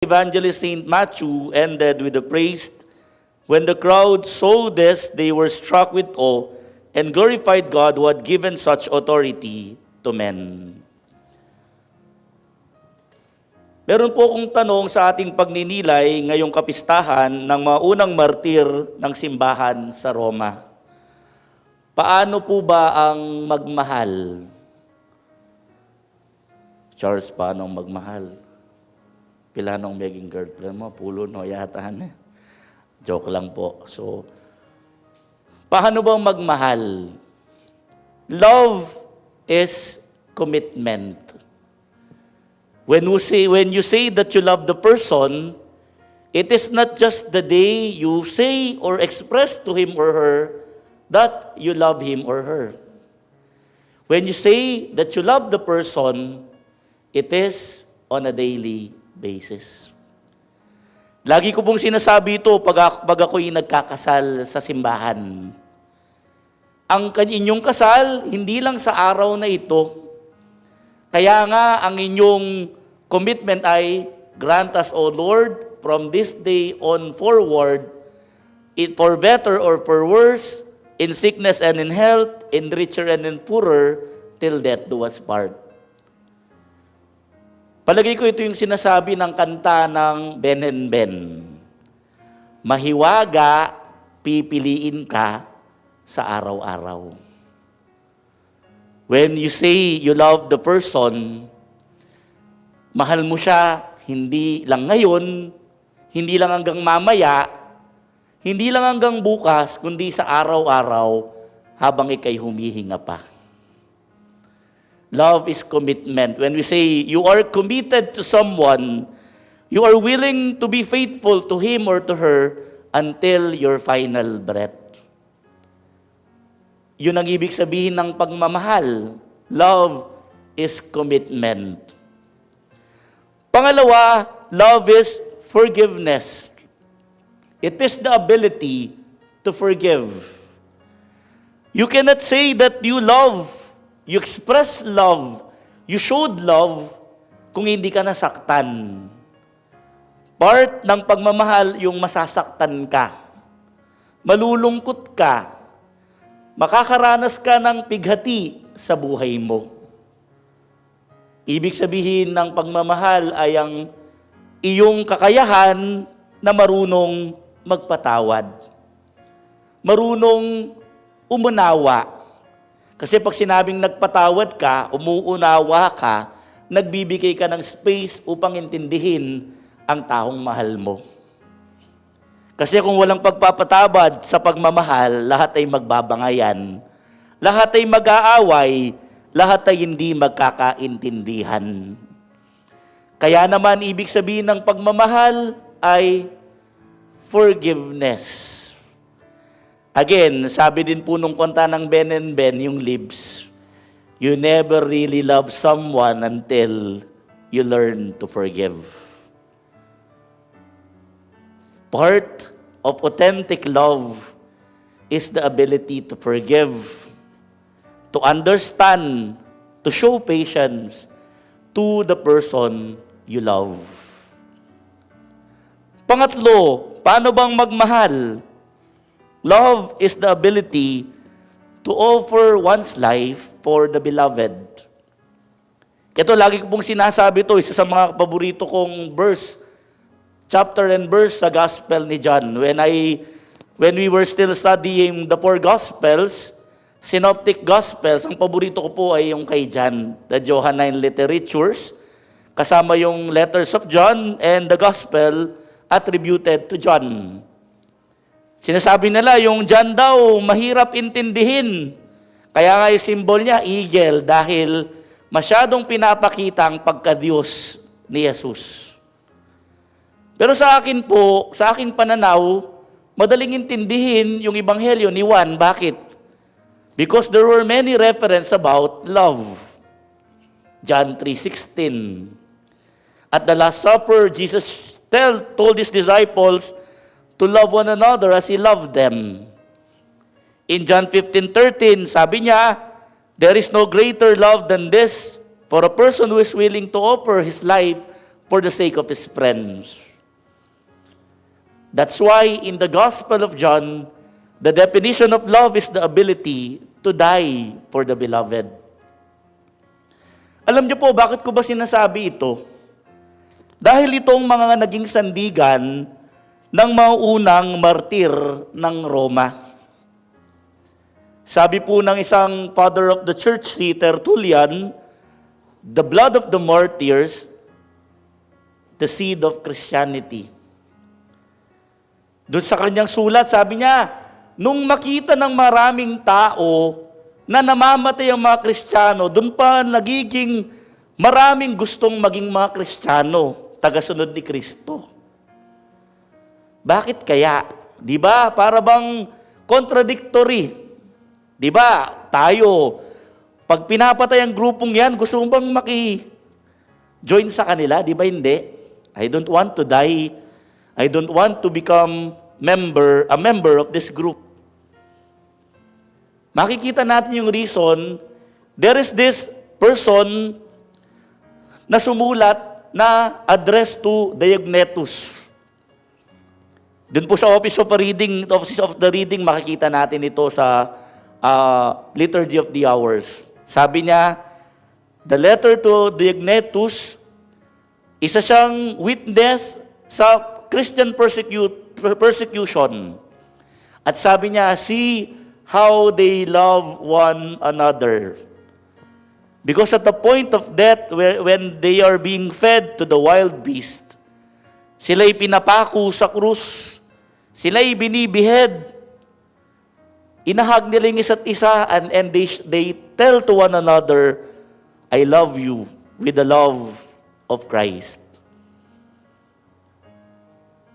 Evangelist Saint Matthew ended with the praise, "When the crowd saw this, they were struck with awe and glorified God who had given such authority to men." Meron po akong tanong sa ating pagninilay ngayong kapistahan ng mga unang martir ng simbahan sa Roma. Paano po ba ang magmahal? Charles, paano ang magmahal? Pila nung maging girlfriend mo, pulo no yata na. Joke lang po. So, paano bang magmahal? Love is commitment. When you say that you love the person, it is not just the day you say or express to him or her that you love him or her. When you say that you love the person, it is on a daily basis. Lagi ko pong sinasabi ito pag ako'y nagkakasal sa simbahan. Ang inyong kasal, hindi lang sa araw na ito. Kaya nga, ang inyong commitment ay, "Grant us, O Lord, from this day on forward, for better or for worse, in sickness and in health, in richer and in poorer, till death do us part." Palagay ko ito yung sinasabi ng kanta ng Ben and Ben. Mahiwaga, pipiliin ka sa araw-araw. When you say you love the person, mahal mo siya hindi lang ngayon, hindi lang hanggang mamaya, hindi lang hanggang bukas, kundi sa araw-araw habang ika'y humihinga pa. Love is commitment. When we say you are committed to someone, you are willing to be faithful to him or to her until your final breath. Yun ang ibig sabihin ng pagmamahal. Love is commitment. Pangalawa, love is forgiveness. It is the ability to forgive. You cannot say that you love, you express love, you showed love, kung hindi ka nasaktan. Part ng pagmamahal yung masasaktan ka. Malulungkot ka. Makakaranas ka ng pighati sa buhay mo. Ibig sabihin ng pagmamahal ay ang iyong kakayahan na marunong magpatawad. Marunong umunawa. Kasi pag sinabing nagpatawad ka, umuunawa ka, nagbibigay ka ng space upang intindihin ang taong mahal mo. Kasi kung walang pagpapatawad sa pagmamahal, lahat ay magbabangayan, lahat ay mag-aaway, lahat ay hindi magkakaintindihan. Kaya naman, ibig sabihin ng pagmamahal ay forgiveness. Again, sabi din po nung kanta ng Ben and Ben, yung Libs, you never really love someone until you learn to forgive. Part of authentic love is the ability to forgive, to understand, to show patience to the person you love. Pangatlo, paano bang magmahal? Love is the ability to offer one's life for the beloved. Ito, lagi ko pong sinasabi ito, isa sa mga paborito kong verse, chapter and verse sa Gospel ni John. When we were still studying the four Gospels, Synoptic Gospels, ang paborito ko po ay yung kay John, the Johannine Literatures, kasama yung letters of John and the Gospel attributed to John. Sinasabi nila, yung John daw, mahirap intindihin. Kaya nga yung symbol niya, eagle, dahil masyadong pinapakita ang pagka-Diyos ni Jesus. Pero sa akin po, sa aking pananaw, madaling intindihin yung Ebanghelyo ni Juan. Bakit? Because there were many references about love. John 3:16. At the Last Supper, Jesus told his disciples to love one another as He loved them. In John 15:13, sabi niya, there is no greater love than this, for a person who is willing to offer his life for the sake of his friends. That's why in the Gospel of John, the definition of love is the ability to die for the beloved. Alam niyo po, bakit ko ba sinasabi ito? Dahil itong mga naging sandigan ng mga unang martir ng Roma. Sabi po ng isang father of the church, si Tertullian, the blood of the martyrs, the seed of Christianity. Doon sa kanyang sulat, sabi niya, nung makita ng maraming tao na namamatay ang mga Kristiyano, doon pa nagiging maraming gustong maging mga Kristiyano, tagasunod ni Kristo. Bakit kaya? Di ba? Para bang contradictory. Di ba? Tayo, pag pinapatay ang grupong yan, gusto mo bang maki-join sa kanila? Di ba hindi? I don't want to die. I don't want to become a member of this group. Makikita natin yung reason. There is this person na sumulat na address to Diognetus. Doon po sa Office of the Reading, makikita natin ito sa Liturgy of the Hours. Sabi niya, the letter to Diognetus, isa siyang witness sa Christian persecution. At sabi niya, see how they love one another. Because at the point of death, when they are being fed to the wild beast, sila'y pinapako sa krus, sila'y binibihed, inahag nila yung isa't isa, and they tell to one another, I love you with the love of Christ.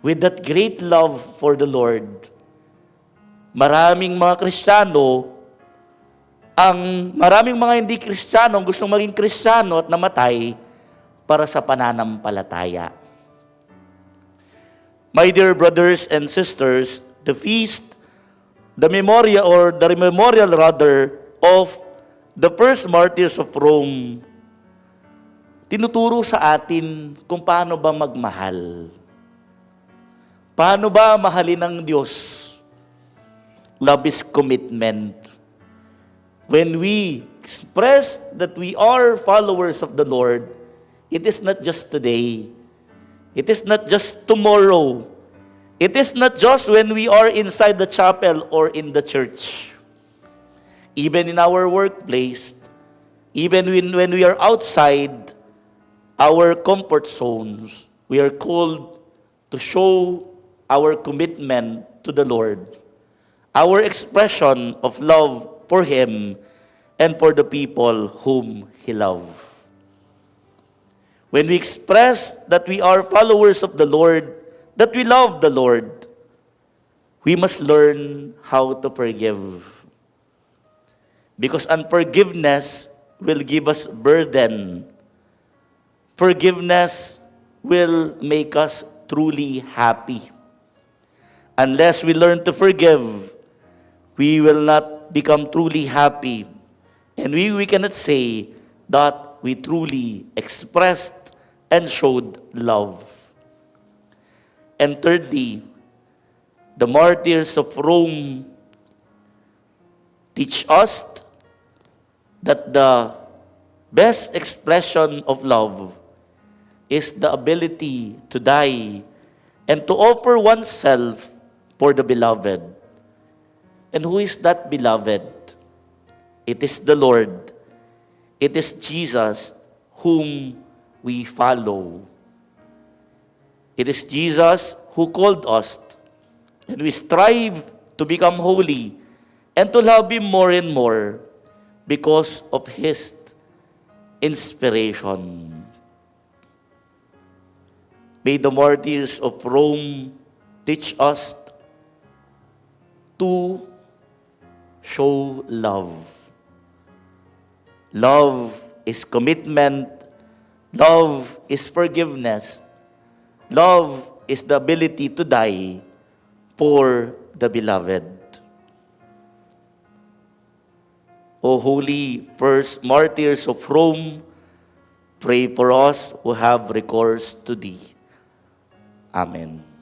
With that great love for the Lord, maraming mga Kristiyano, maraming mga hindi Kristiyano gustong maging Kristiyano at namatay para sa pananampalataya. My dear brothers and sisters, the memorial of the first martyrs of Rome, tinuturo sa atin kung paano ba magmahal. Paano ba mahalin ng Diyos? Love is commitment. When we express that we are followers of the Lord, it is not just today. It is not just tomorrow. It is not just when we are inside the chapel or in the church. Even in our workplace, even when we are outside our comfort zones, we are called to show our commitment to the Lord, our expression of love for Him and for the people whom He loves. When we express that we are followers of the Lord, that we love the Lord, we must learn how to forgive. Because unforgiveness will give us burden. Forgiveness will make us truly happy. Unless we learn to forgive, we will not become truly happy. And we cannot say that we truly expressed and showed love. And thirdly, the martyrs of Rome teach us that the best expression of love is the ability to die and to offer oneself for the beloved. And who is that beloved? It is the Lord. It is Jesus whom we follow. It is Jesus who called us, and we strive to become holy and to love Him more and more because of His inspiration. May the martyrs of Rome teach us to show love. Love is commitment. Love is forgiveness. Love is the ability to die for the beloved. O holy first martyrs of Rome, Pray for us who have recourse to Thee. Amen.